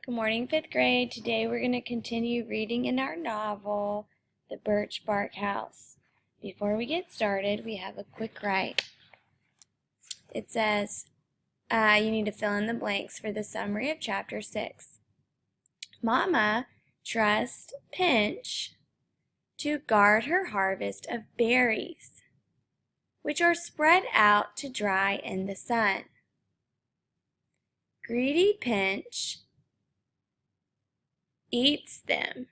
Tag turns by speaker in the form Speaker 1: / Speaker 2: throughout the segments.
Speaker 1: Good morning, 5th grade. Today we're going to continue reading in our novel, The Birch Bark House. Before we get started, we have a quick write. It says, you need to fill in the blanks for the summary of Chapter 6. Mama trusts Pinch to guard her harvest of berries, which are spread out to dry in the sun. Greedy Pinch eats them,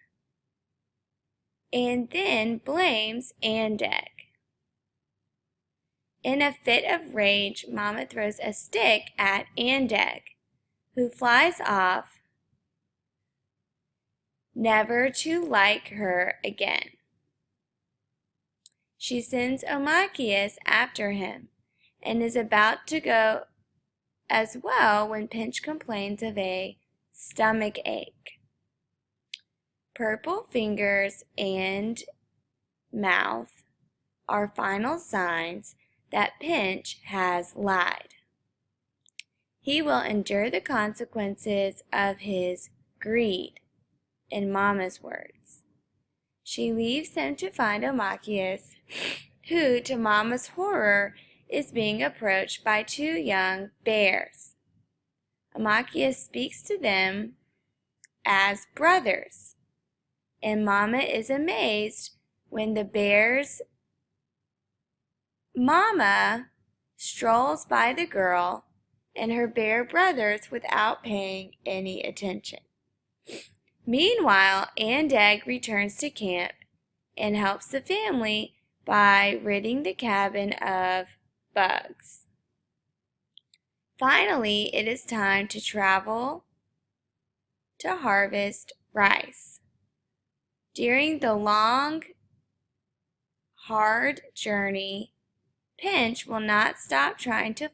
Speaker 1: and then blames Andeg. In a fit of rage, Mama throws a stick at Andeg, who flies off, never to like her again. She sends Omachius after him, and is about to go as well when Pinch complains of a stomach ache. Purple fingers and mouth are final signs that Pinch has lied. He will endure the consequences of his greed, in Mama's words. She leaves him to find Omachius, who, to Mama's horror, is being approached by 2 young bears. Omachius speaks to them as brothers, and Mama is amazed when the bears' mama strolls by the girl and her bear brothers without paying any attention. Meanwhile, Andeg returns to camp and helps the family by ridding the cabin of bugs. Finally, it is time to travel to harvest rice. During the long, hard journey, Pinch will not stop trying to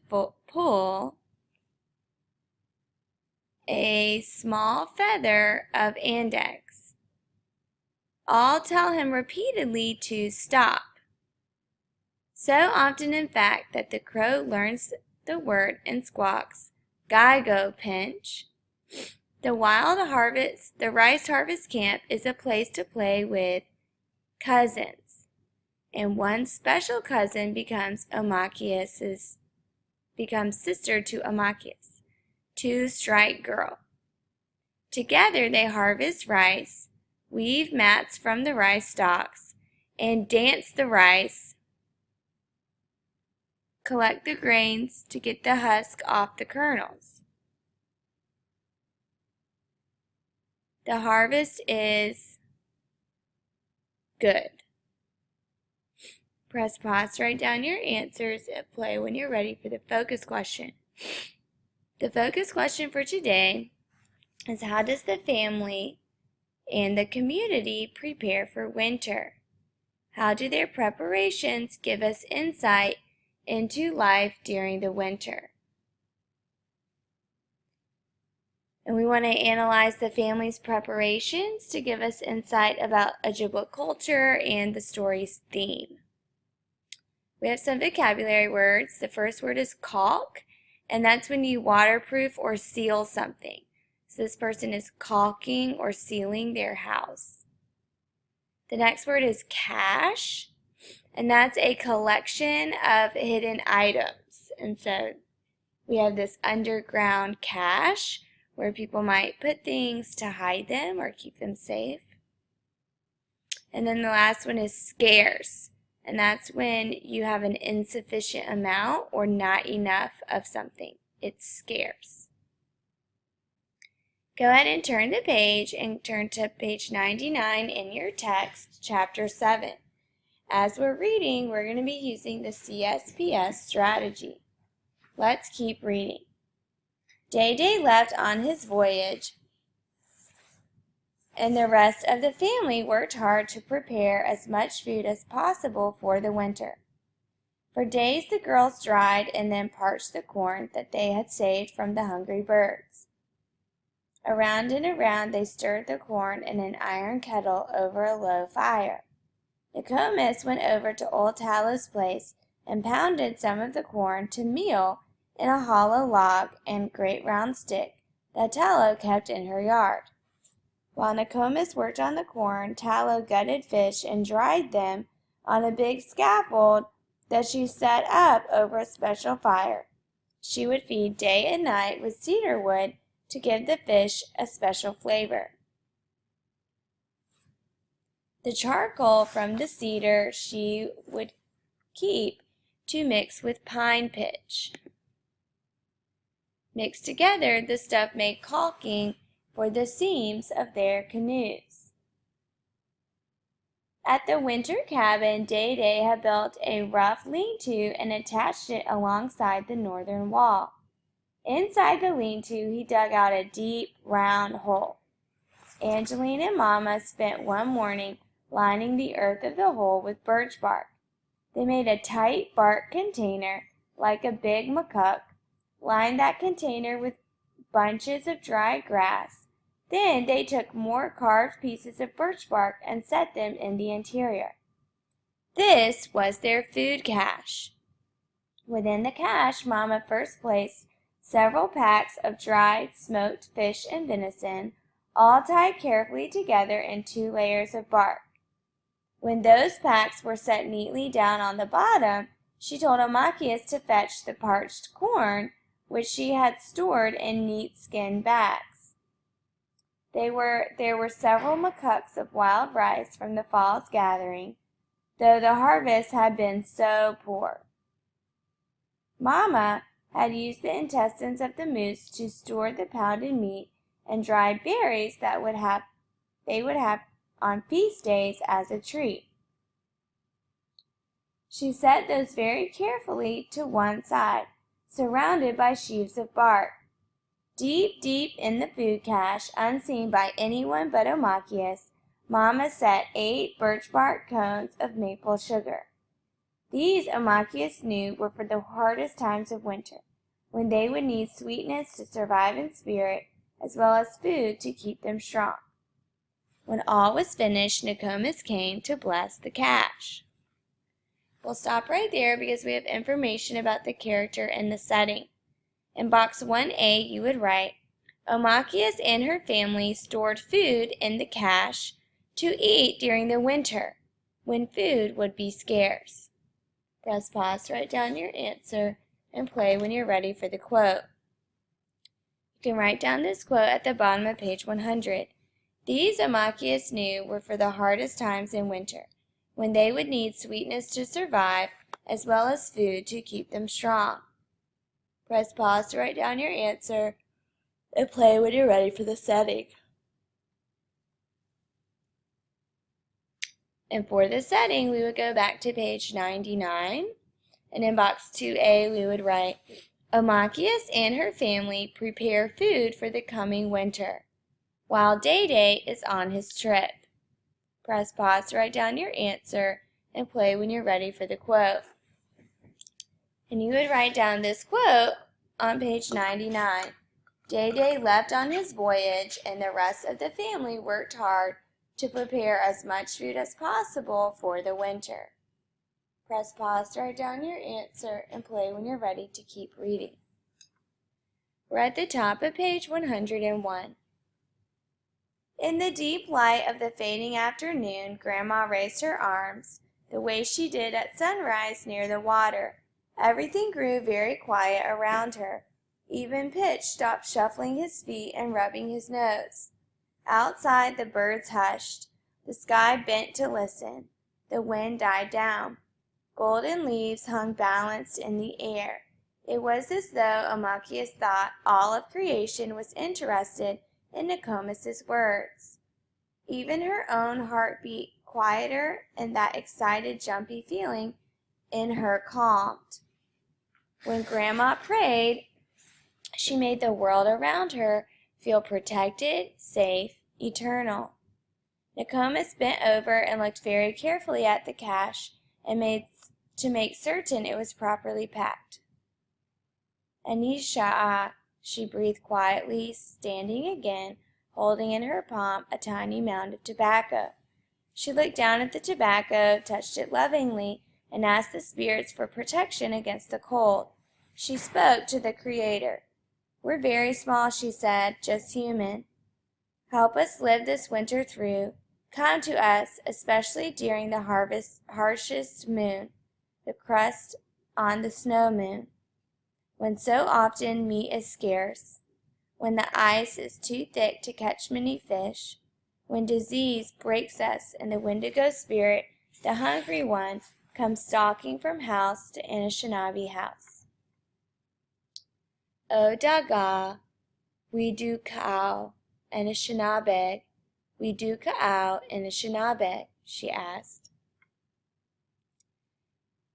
Speaker 1: pull a small feather of Andeg's. All tell him repeatedly to stop. So often, in fact, that the crow learns the word and squawks, "Go, Pinch." The rice harvest camp is a place to play with cousins, and one special cousin becomes sister to Omachius, 2-strike girl. Together they harvest rice, weave mats from the rice stalks, and dance the rice, collect the grains to get the husk off the kernels. The harvest is good. Press pause to write down your answers and play when you're ready for the focus question. The focus question for today is, how does the family and the community prepare for winter? How do their preparations give us insight into life during the winter? And we want to analyze the family's preparations to give us insight about Ojibwa culture and the story's theme. We have some vocabulary words. The first word is caulk, and that's when you waterproof or seal something. So this person is caulking or sealing their house. The next word is cache, and that's a collection of hidden items. And so we have this underground cache where people might put things to hide them or keep them safe. And then the last one is scarce, and that's when you have an insufficient amount or not enough of something. It's scarce. Go ahead and turn the page and turn to page 99 in your text, Chapter 7. As we're reading, we're going to be using the CSPS strategy. Let's keep reading. Day left on his voyage, and the rest of the family worked hard to prepare as much food as possible for the winter. For days the girls dried and then parched the corn that they had saved from the hungry birds. Around and around they stirred the corn in an iron kettle over a low fire. Nokomis went over to old Tallow's place and pounded some of the corn to meal in a hollow log and great round stick that Tallow kept in her yard. While Nokomis worked on the corn, Tallow gutted fish and dried them on a big scaffold that she set up over a special fire. She would feed day and night with cedar wood to give the fish a special flavor. The charcoal from the cedar she would keep to mix with pine pitch. Mixed together, the stuff made caulking for the seams of their canoes. At the winter cabin, Day had built a rough lean-to and attached it alongside the northern wall. Inside the lean-to, he dug out a deep, round hole. Angeline and Mama spent one morning lining the earth of the hole with birch bark. They made a tight bark container, like a big macaque, lined that container with bunches of dry grass. Then they took more carved pieces of birch bark and set them in the interior. This was their food cache. Within the cache, Mama first placed several packs of dried smoked fish and venison, all tied carefully together in 2 layers of bark. When those packs were set neatly down on the bottom, she told Amachius to fetch the parched corn, which she had stored in neat skin bags. There were several macaques of wild rice from the fall's gathering, though the harvest had been so poor. Mama had used the intestines of the moose to store the pounded meat and dried berries that they would have on feast days as a treat. She set those very carefully to one side, surrounded by sheaves of bark. Deep, deep in the food cache, unseen by anyone but Amachius, Mama set 8 birch bark cones of maple sugar. These Amachius knew were for the hardest times of winter, when they would need sweetness to survive in spirit, as well as food to keep them strong. When all was finished, Nokomis came to bless the cache. We'll stop right there because we have information about the character and the setting. In box 1A, you would write, Amachius and her family stored food in the cache to eat during the winter, when food would be scarce. Press pause to write down your answer and play when you're ready for the quote. You can write down this quote at the bottom of page 100. These Amachius knew were for the hardest times in winter, when they would need sweetness to survive, as well as food to keep them strong. Press pause to write down your answer and play when you're ready for the setting. And for the setting, we would go back to page 99. And in box 2A, we would write, Amachius and her family prepare food for the coming winter, while Day is on his trip. Press pause to write down your answer and play when you're ready for the quote. And you would write down this quote on page 99. Day left on his voyage, and the rest of the family worked hard to prepare as much food as possible for the winter. Press pause to write down your answer and play when you're ready to keep reading. We're at the top of page 101. In the deep light of the fading afternoon, Grandma raised her arms, the way she did at sunrise near the water. Everything grew very quiet around her. Even Pitch stopped shuffling his feet and rubbing his nose. Outside, the birds hushed. The sky bent to listen. The wind died down. Golden leaves hung balanced in the air. It was as though Amachius thought all of creation was interested in Nokomis's words. Even her own heart beat quieter, and that excited, jumpy feeling in her calmed. When Grandma prayed, she made the world around her feel protected, safe, eternal. Nokomis bent over and looked very carefully at the cache and to make certain it was properly packed. Anisha, she breathed quietly, standing again, holding in her palm a tiny mound of tobacco. She looked down at the tobacco, touched it lovingly, and asked the spirits for protection against the cold. She spoke to the Creator. "We're very small," she said, "just human. Help us live this winter through. Come to us, especially during the harshest moon, the crust on the snow moon, when so often meat is scarce, when the ice is too thick to catch many fish, when disease breaks us and the Wendigo spirit, the hungry one, comes stalking from house to Anishinaabe house." "O Daga, we do cow, Anishinaabe, we do cow, Anishinaabe," she asked.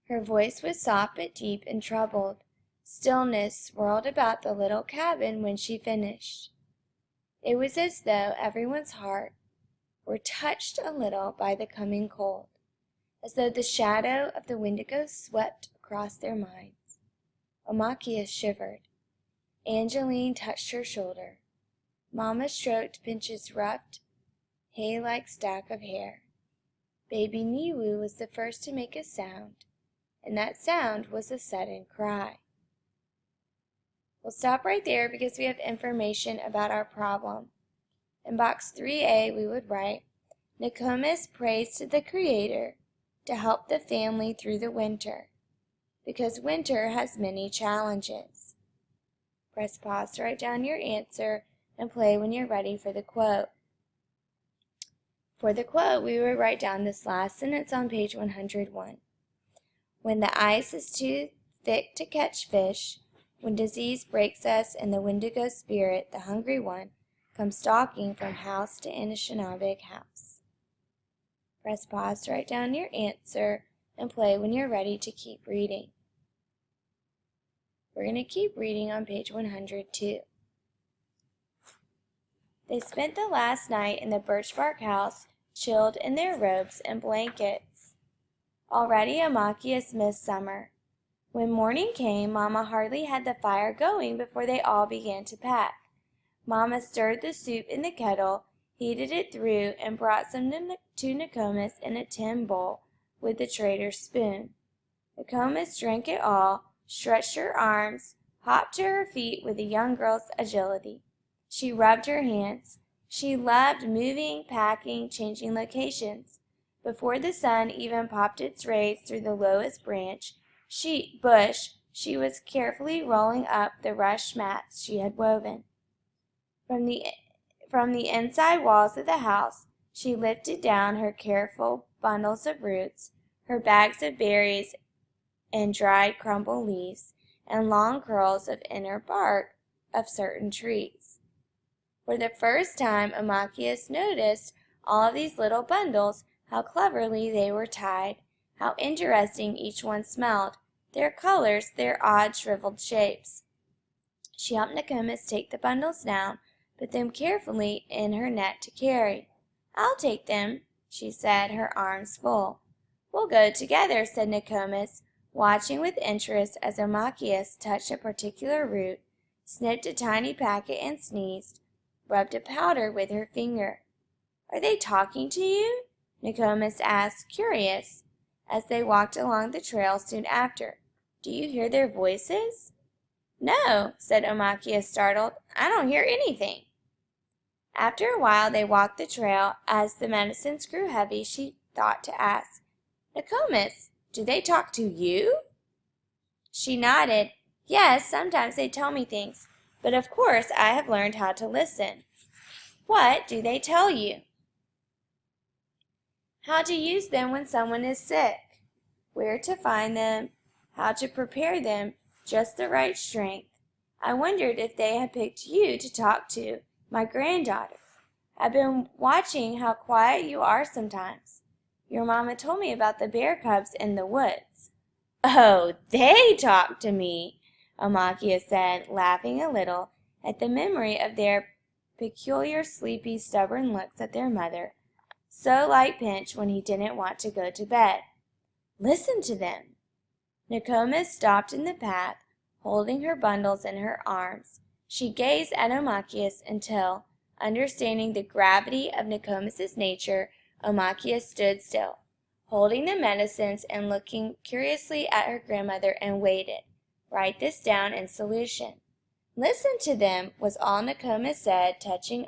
Speaker 1: Her voice was soft but deep and troubled. Stillness swirled about the little cabin when she finished. It was as though everyone's heart were touched a little by the coming cold, as though the shadow of the Wendigo swept across their minds. Omakia shivered. Angeline touched her shoulder. Mama stroked Pinch's rough, hay-like stack of hair. Baby Niwu was the first to make a sound, and that sound was a sudden cry. We'll stop right there because we have information about our problem. In box 3A, we would write, "Nokomis prays to the Creator to help the family through the winter, because winter has many challenges." Press pause to write down your answer and play when you're ready for the quote. For the quote, we would write down this last sentence on page 101. "When the ice is too thick to catch fish, when disease breaks us and the Wendigo spirit, the hungry one, comes stalking from house to Anishinaabe house." Press pause to write down your answer and play when you're ready to keep reading. We're going to keep reading on page 102. They spent the last night in the birch bark house, chilled in their robes and blankets. Already Amakius missed summer. When morning came, Mama hardly had the fire going before they all began to pack. Mama stirred the soup in the kettle, heated it through, and brought some to Nokomis in a tin bowl with the trader's spoon. Nokomis drank it all, stretched her arms, hopped to her feet with a young girl's agility. She rubbed her hands. She loved moving, packing, changing locations. Before the sun even popped its rays through the lowest bush, she was carefully rolling up the rush mats she had woven. From the inside walls of the house, she lifted down her careful bundles of roots, her bags of berries and dried crumbled leaves, and long curls of inner bark of certain trees. For the first time, Amakius noticed all of these little bundles, how cleverly they were tied, how interesting each one smelled, their colors, their odd shriveled shapes. She helped Nokomis take the bundles down, put them carefully in her net to carry. "I'll take them," she said, her arms full. "We'll go together," said Nokomis, watching with interest as Amakius touched a particular root, snipped a tiny packet and sneezed, rubbed a powder with her finger. "Are they talking to you?" Nokomis asked, curious, as they walked along the trail soon after. "Do you hear their voices?" "No," said Omakia, startled. "I don't hear anything." After a while they walked the trail. As the medicines grew heavy, she thought to ask, "Nokomis, do they talk to you?" She nodded. "Yes, sometimes they tell me things, but of course I have learned how to listen." "What do they tell you?" "How to use them when someone is sick, where to find them, how to prepare them, just the right strength. I wondered if they had picked you to talk to, my granddaughter. I've been watching how quiet you are sometimes. Your mama told me about the bear cubs in the woods." "Oh, they talk to me," Amakia said, laughing a little at the memory of their peculiar sleepy, stubborn looks at their mother, so like Pinch when he didn't want to go to bed. "Listen to them." Nokomis stopped in the path, holding her bundles in her arms. She gazed at Omakius until, understanding the gravity of Nokomis's nature, Omakius stood still, holding the medicines and looking curiously at her grandmother, and waited. "Write this down in solution." "Listen to them," was all Nokomis said, touching